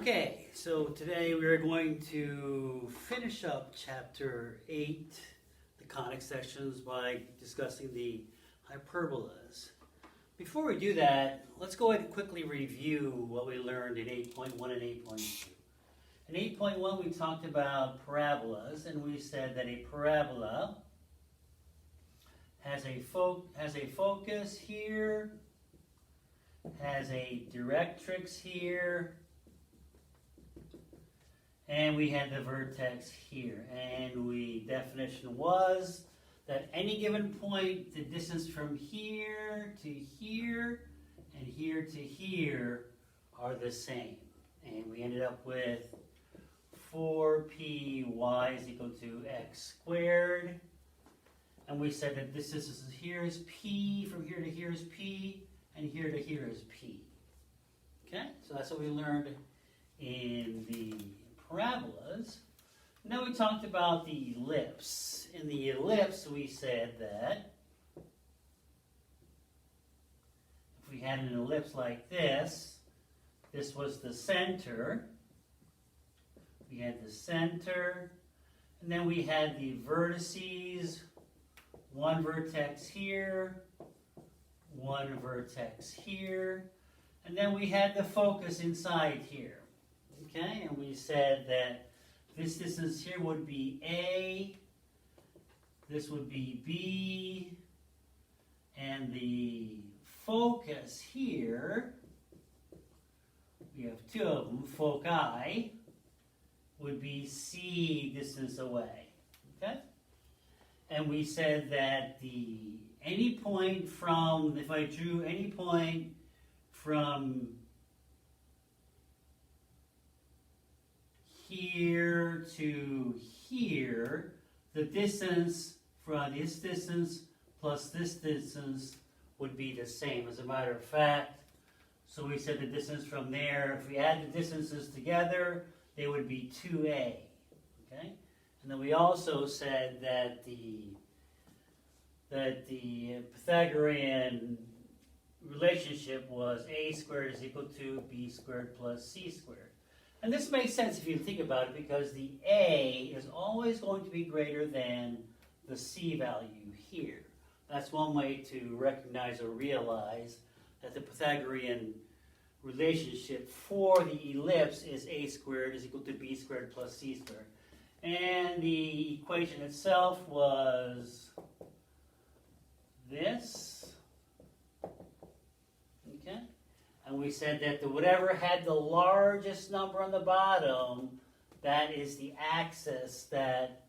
Okay, so today we are going to finish up Chapter 8, the conic sections, by discussing the hyperbolas. Before we do that, let's go ahead and quickly review what we learned in 8.1 and 8.2. In 8.1 we talked about parabolas, and we said that a parabola has a focus here, has a directrix here, and we had the vertex here. And the definition was that any given point, the distance from here to here and here to here are the same. And we ended up with 4py is equal to x squared. And we said that this is here is p, from here to here is p, and here to here is p. Okay, so that's what we learned in the parabolas. Now we talked about the ellipse. In the ellipse, we said that if we had an ellipse like this, this was the center. We had the center, and then we had the vertices, one vertex here, one vertex here, and then we had the focus inside here. Okay, and we said that this distance here would be A, this would be B, and the focus here, we have two of them, foci, would be C distance away. Okay? And we said that any point from, if I drew any point from here to here, the distance from this distance plus this distance would be the same. As a matter of fact, so we said the distance from there, if we add the distances together, they would be 2a. Okay? And then we also said that the Pythagorean relationship was a squared is equal to b squared plus c squared. And this makes sense if you think about it, because the a is always going to be greater than the c value here. That's one way to recognize or realize that the Pythagorean relationship for the ellipse is a squared is equal to b squared plus c squared. And the equation itself was this. Okay? And we said that whatever had the largest number on the bottom, that is the axis that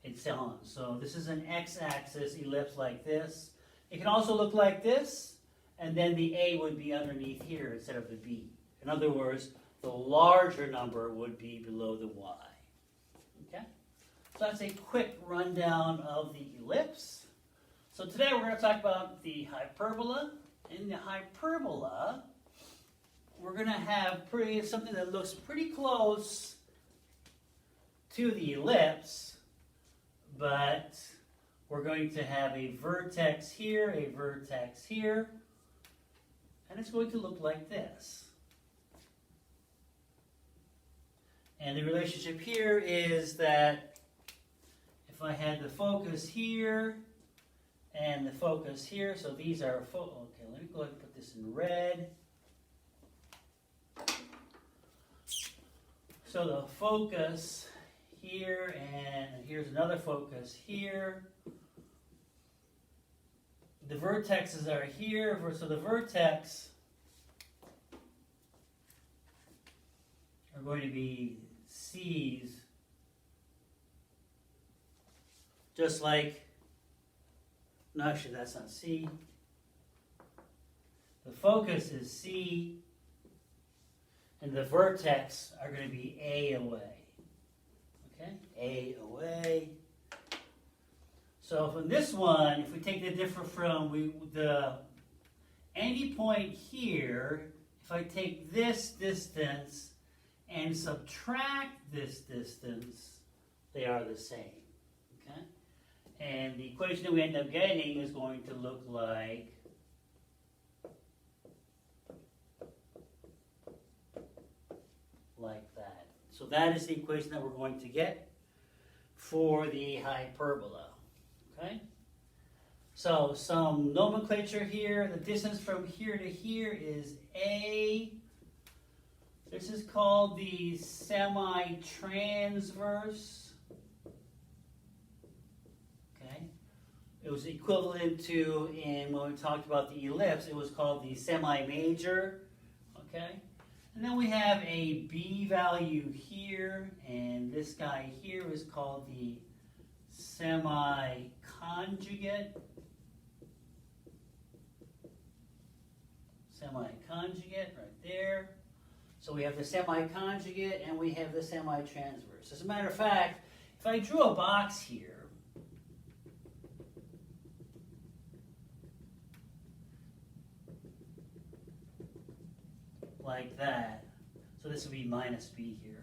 it's on. So this is an x-axis ellipse like this. It can also look like this, and then the a would be underneath here instead of the b. In other words, the larger number would be below the y. Okay? So that's a quick rundown of the ellipse. So today we're going to talk about the hyperbola. In the hyperbola, we're going to have something that looks pretty close to the ellipse, but we're going to have a vertex here, and it's going to look like this. And the relationship here is that if I had the focus here and the focus here, so these are, okay, let me go ahead and put this in red. So the focus here, and here's another focus here. The vertexes are here, so the vertex are going to be C's, just like, no, actually that's not C. The focus is C, and the vertex are going to be A away. Okay, A away. So from this one, if we take the difference from any point here, if I take this distance and subtract this distance, they are the same. Okay? And the equation that we end up getting is going to look like that is the equation that we're going to get for the hyperbola. Okay? So some nomenclature here. The distance from here to here is A. This is called the semi-transverse. Okay? It was equivalent to, when we talked about the ellipse, it was called the semi-major. Okay? And then we have a B value here, and this guy here is called the semi-conjugate. Semi-conjugate right there. So we have the semi-conjugate and we have the semi-transverse. As a matter of fact, if I drew a box here, like that, so this would be minus b here,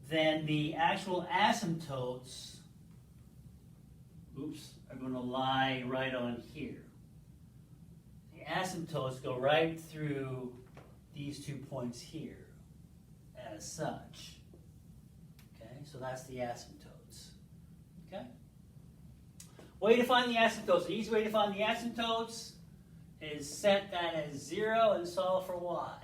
then the actual asymptotes, are going to lie right on here. The asymptotes go right through these 2 points here, as such. Okay, so that's the asymptotes. Okay? Way to find the asymptotes. The easy way to find the asymptotes is set that as 0 and solve for y.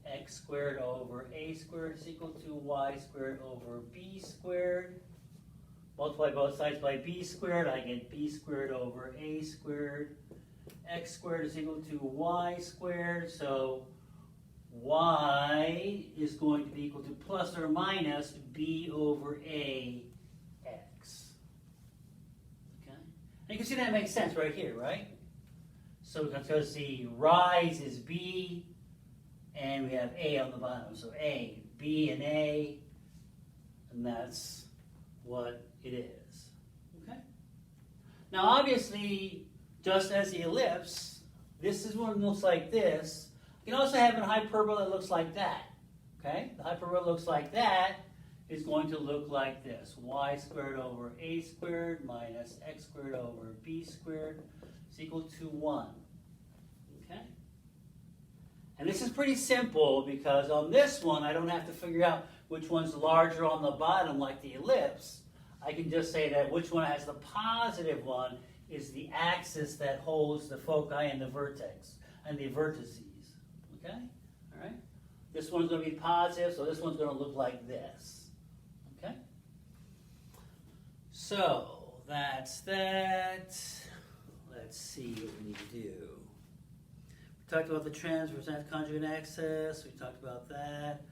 X squared over a squared is equal to y squared over b squared. Multiply both sides by b squared, I get b squared over a squared. X squared is equal to y squared, so y is going to be equal to plus or minus b over a x. Okay? And you can see that makes sense right here, right? So because the rise is b, and we have a on the bottom. So a, b, and a, and that's what it is. Okay? Now obviously, just as the ellipse, this is one that looks like this. You can also have a hyperbola that looks like that. Okay? The hyperbola looks like that is going to look like this. Y squared over a squared minus x squared over b squared is equal to 1. Okay? And this is pretty simple because on this one I don't have to figure out which one's larger on the bottom like the ellipse. I can just say that which one has the positive one is the axis that holds the foci and the vertex and the vertices. Okay? All right? This one's going to be positive, so this one's going to look like this. Okay? So, that's that. Let's see what we need to do. We talked about the transverse conjugate axis. We talked about that.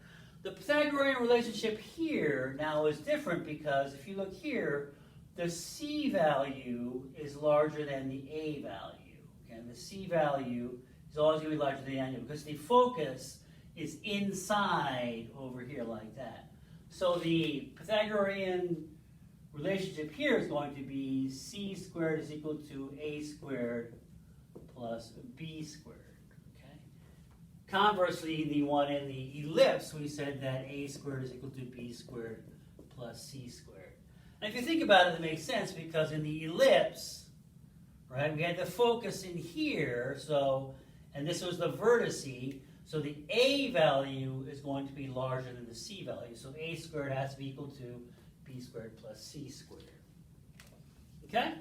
The Pythagorean relationship here now is different because if you look here, the C value is larger than the A value. Okay? The C value is always going to be larger than the angle because the focus is inside over here like that. So the Pythagorean relationship here is going to be C squared is equal to A squared plus B squared. Okay? Conversely, the one in the ellipse, we said that A squared is equal to B squared plus C squared. And if you think about it, it makes sense because in the ellipse, right, we had the focus in here, so, and this was the vertice, so the A value is going to be larger than the C value. So A squared has to be equal to B squared plus C squared. Okay?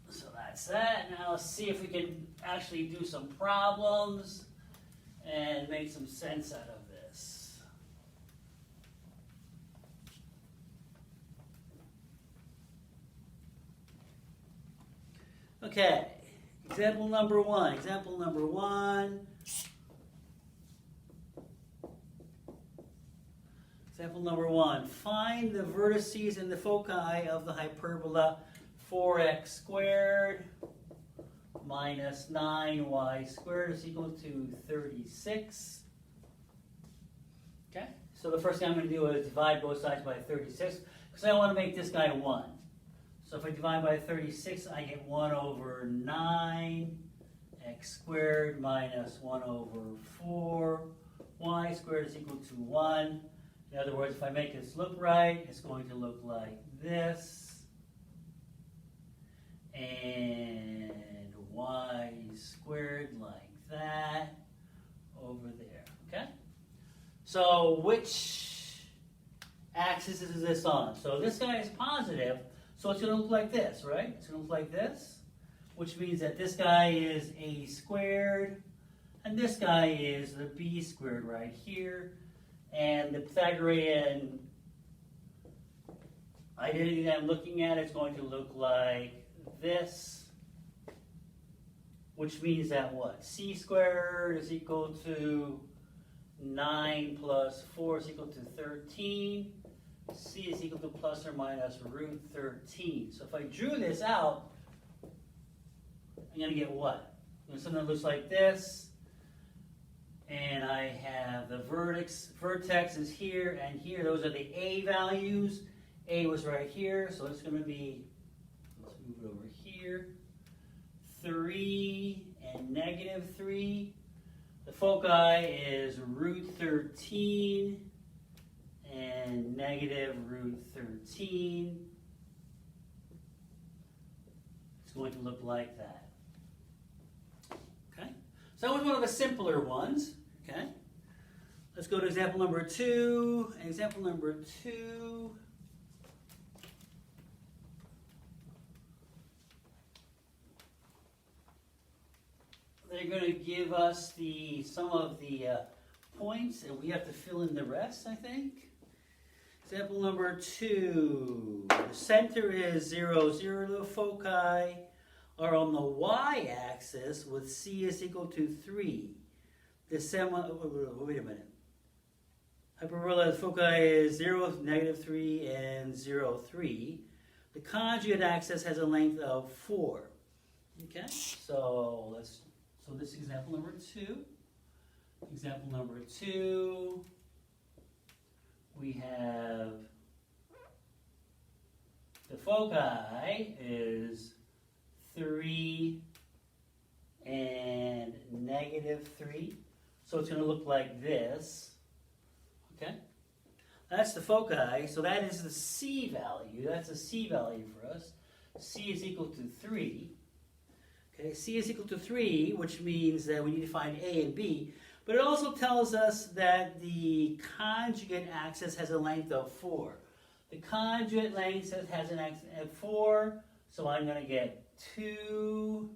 So that's that. Now let's see if we can actually do some problems and make some sense out of this. Okay, example number 1. Example number 1. Example number 1. Find the vertices and the foci of the hyperbola 4x squared minus 9y squared is equal to 36. Okay, so the first thing I'm going to do is divide both sides by 36 because I want to make this guy 1. So if I divide by 36, I get 1 over 9 x squared minus 1 over 4 y squared is equal to 1. In other words, if I make this look right, it's going to look like this. And y squared like that over there. Okay? So which axis is this on? So this guy is positive, so it's going to look like this, right? It's going to look like this, which means that this guy is a squared, and this guy is the b squared right here. And the Pythagorean identity that I'm looking at is going to look like this, which means that what? C squared is equal to 9 plus 4 is equal to 13. C is equal to plus or minus root 13. So if I drew this out, I'm going to get what? Something that looks like this. And I have the vertex is here and here. Those are the A values. A was right here, so it's going to be, let's move it over here, 3 and negative 3. The foci is root 13 and negative root 13. It's going to look like that. Okay? So that was one of the simpler ones. Okay? Let's go to example number 2. Example number 2. They're going to give us some of the points, and we have to fill in the rest, I think. Example number 2. The center is 0, 0. The foci are on the y-axis with c is equal to 3. Wait a minute. Hyperbola foci is 0, negative 3, and 0, 3. The conjugate axis has a length of 4. Okay, so this is example number 2. Example number 2, we have the foci is 3 and negative 3. So it's going to look like this. Okay? That's the foci. So that is the C value. That's the C value for us. C is equal to 3. Okay, C is equal to 3, which means that we need to find A and B. But it also tells us that the conjugate axis has a length of 4. The conjugate length has an axis of 4, so I'm going to get 2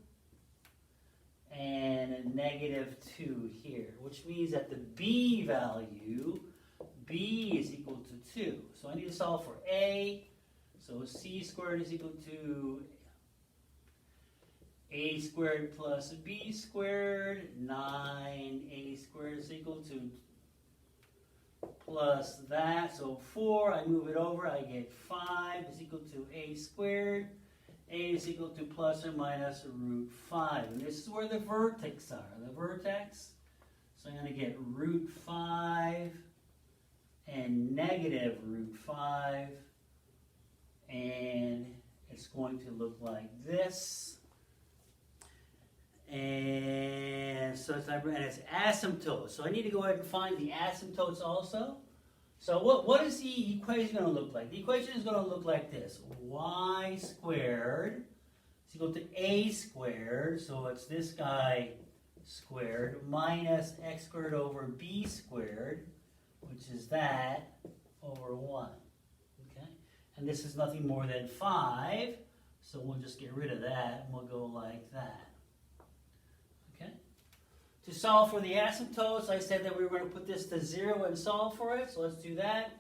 and a negative 2 here, which means that the B value, B is equal to 2. So I need to solve for A. So C squared is equal to A squared plus B squared, 9A squared is equal to plus that, so 4, I move it over, I get 5 is equal to A squared. A is equal to plus or minus root 5. And this is where the vertex are. The vertex, so I'm going to get root 5 and negative root 5. And it's going to look like this. And so it's asymptotes. So I need to go ahead and find the asymptotes also. So what is the equation going to look like? The equation is going to look like this. Y squared is equal to A squared, so it's this guy squared, minus x squared over B squared, which is that, over 1. Okay? And this is nothing more than 5, so we'll just get rid of that, and we'll go like that. To solve for the asymptotes, I said that we were going to put this to 0 and solve for it. So let's do that.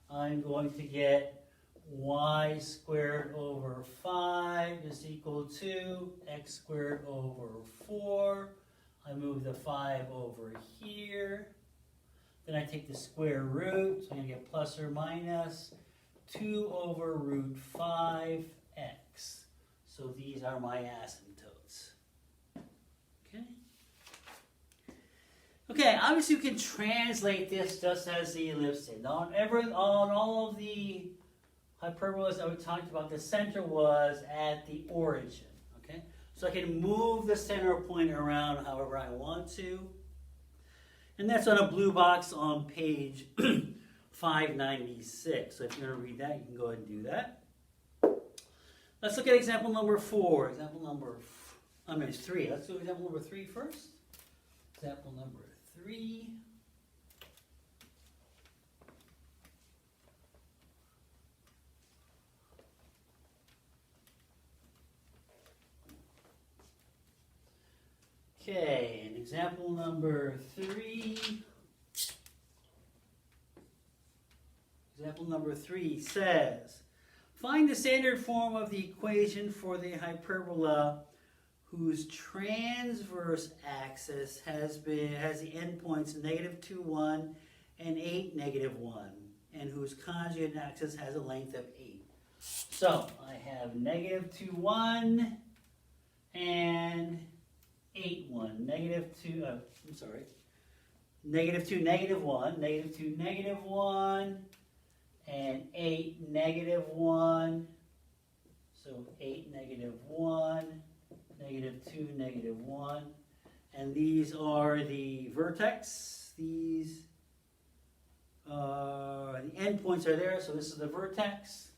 I'm going to get y squared over 5 is equal to x squared over 4. I move the 5 over here. Then I take the square root. So I'm going to get plus or minus 2 over root 5x. So these are my asymptotes. Okay. Okay, obviously you can translate this just as the ellipse did. On all of the hyperbolas that we talked about, the center was at the origin. Okay, so I can move the center point around however I want to. And that's on a blue box on page 596. So if you're going to read that, you can go ahead and do that. Let's look at example number 4. It's 3. Let's do example number 3 first. Example number 3. Okay, and example number 3. Example number 3 says, find the standard form of the equation for the hyperbola whose transverse axis has the endpoints -2, 1 and 8, -1, and whose conjugate axis has a length of 8. So I have -2, 1 and 8, 1. -2, I'm sorry. -2, -1, -2, -1, and 8, -1. So 8, -1, -2, -1. And these are the vertex. These the endpoints are there, so this is the vertex.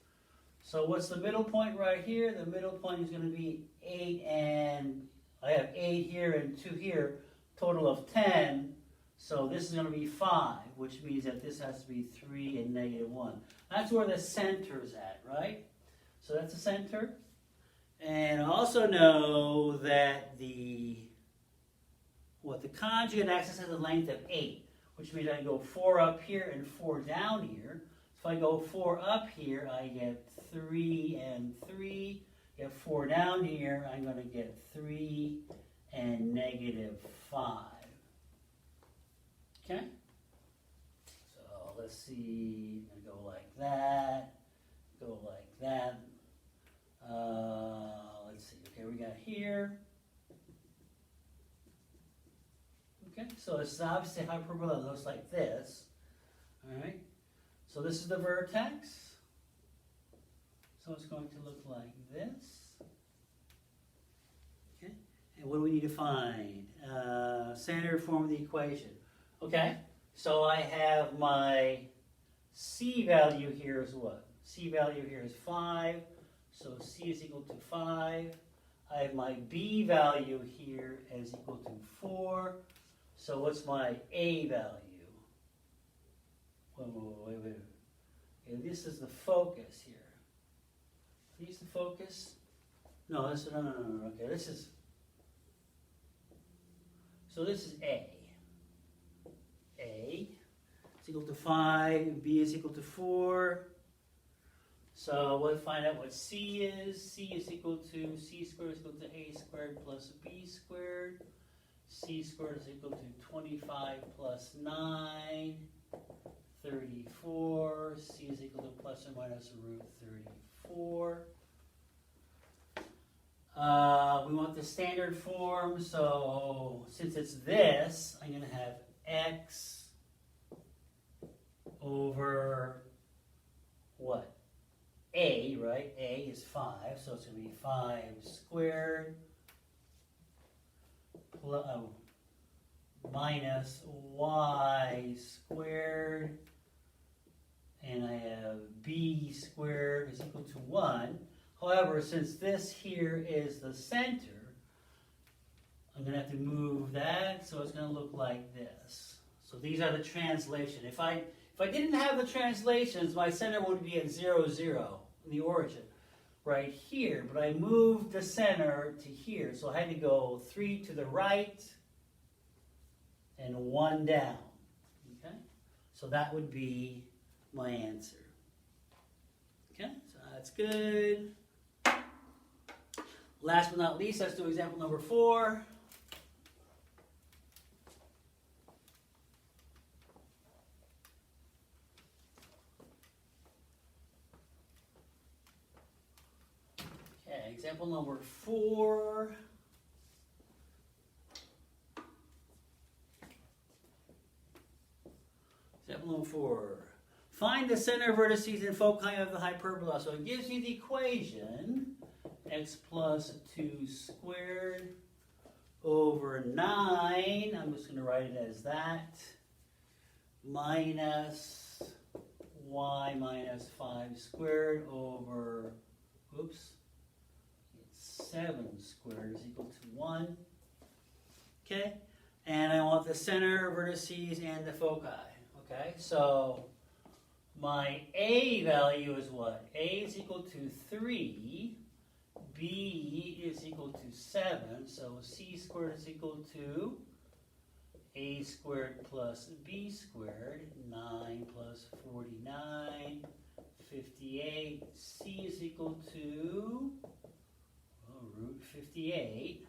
So what's the middle point right here? The middle point is going to be 8, and I have 8 here and 2 here, total of 10. So this is going to be 5, which means that this has to be 3 and -1. That's where the center's at, right? So that's the center. And I also know that the conjugate axis has a length of 8, which means I can go 4 up here and 4 down here. If I go 4 up here, I get 3 and 3. Get 4 down here, I'm going to get 3 and -5. Okay? So let's see, I'm going to go like that, go like that. Let's see, okay, we got here. Okay, so it's obviously hyperbola looks like this. All right, so this is the vertex. So it's going to look like this. Okay, and what do we need to find? Standard form of the equation. Okay, so I have my C value here is what? C value here is 5. So C is equal to 5. I have my B value here as equal to 4. So what's my A value? Wait. Okay, this is the focus here. Is this the focus? No. Okay, this is. So this is A. A is equal to 5. B is equal to 4. So we'll find out what C is. C is equal to C squared is equal to A squared plus B squared. C squared is equal to 25 plus 9, 34. C is equal to plus or minus root 34. We want the standard form, so since it's this, I'm going to have x over what? A, right? A is 5, so it's going to be 5 squared plus, minus y squared, and I have b squared is equal to 1. However, since this here is the center, I'm going to have to move that, so it's going to look like this. So these are the translation. If I didn't have the translations, my center would be at 0, 0 in the origin right here. But I moved the center to here, so I had to go 3 to the right and 1 down. Okay? So that would be my answer. Okay? So that's good. Last but not least, let's do example number 4. Okay, example number 4. Example number 4. Find the center vertices and foci of the hyperbola. So it gives you the equation x plus 2 squared over 9. I'm just going to write it as that. Minus y minus 5 squared over, oops, 7 squared is equal to 1. Okay? And I want the center, vertices, and the foci. Okay? So my A value is what? A is equal to 3. B is equal to 7. So c squared is equal to a squared plus b squared. 9 plus 49, 58. C is equal to root 58.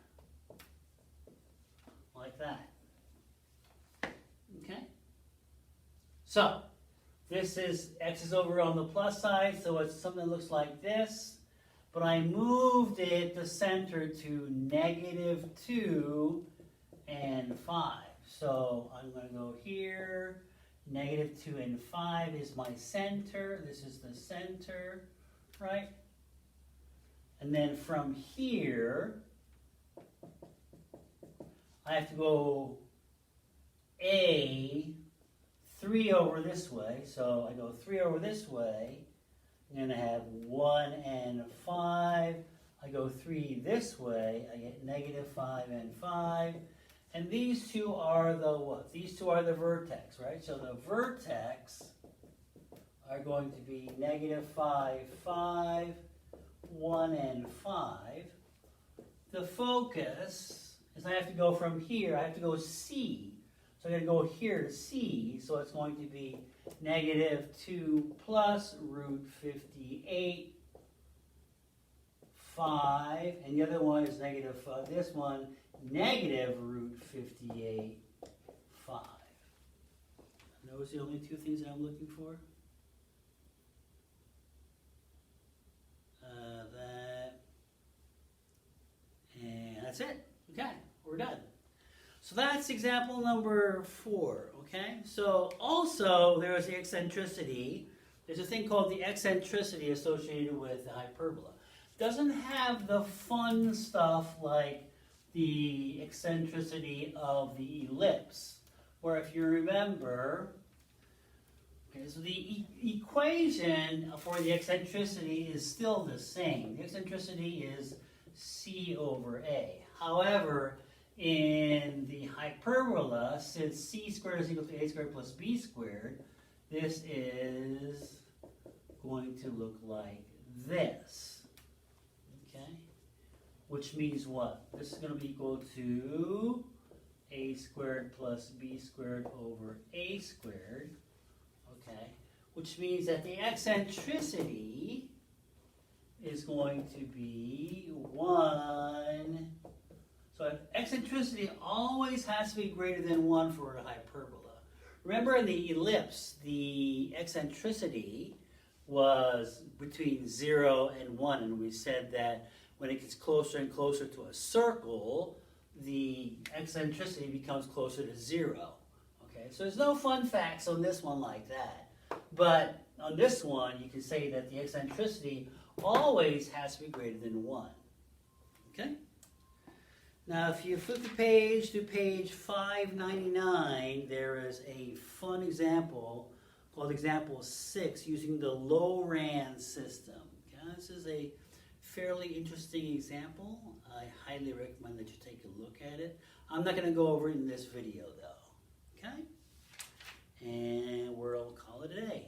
Like that. Okay? So, this is, x is over on the plus side, so it's something that looks like this. But I moved it, the center, to -2 and 5. So I'm going to go here. -2 and 5 is my center. This is the center, right? And then from here, I have to go 3 over this way. So I go 3 over this way. I'm going to have 1 and 5. I go 3 this way. I get -5 and 5. And these two are the what? These two are the vertex, right? So the vertex are going to be -5, 5, 1 and 5. The focus is I have to go from here. I have to go C. So I'm going to go here to C. So it's going to be -2 plus root 58, 5. And the other one is -5. This one, negative root 58, 5. And those are the only two things that I'm looking for. That. And that's it. Okay, we're done. So that's example number 4, okay? So also there is the eccentricity. There's a thing called the eccentricity associated with the hyperbola. Doesn't have the fun stuff like the eccentricity of the ellipse, where if you remember, okay, so the equation for the eccentricity is still the same. The eccentricity is c over a. However, in the hyperbola, since c squared is equal to a squared plus b squared, this is going to look like this. Okay? Which means what? This is going to be equal to a squared plus b squared over a squared. Okay? Which means that the eccentricity is going to be 1. So eccentricity always has to be greater than 1 for a hyperbola. Remember in the ellipse, the eccentricity was between 0 and 1, and we said that when it gets closer and closer to a circle, the eccentricity becomes closer to 0. Okay, so there's no fun facts on this one like that. But on this one, you can say that the eccentricity always has to be greater than 1. Okay? Now, if you flip the page to page 599, there is a fun example called example 6 using the Lorentz system. Okay? This is a fairly interesting example. I highly recommend that you take a look at it. I'm not going to go over it in this video, though. Okay? And we'll call it a day.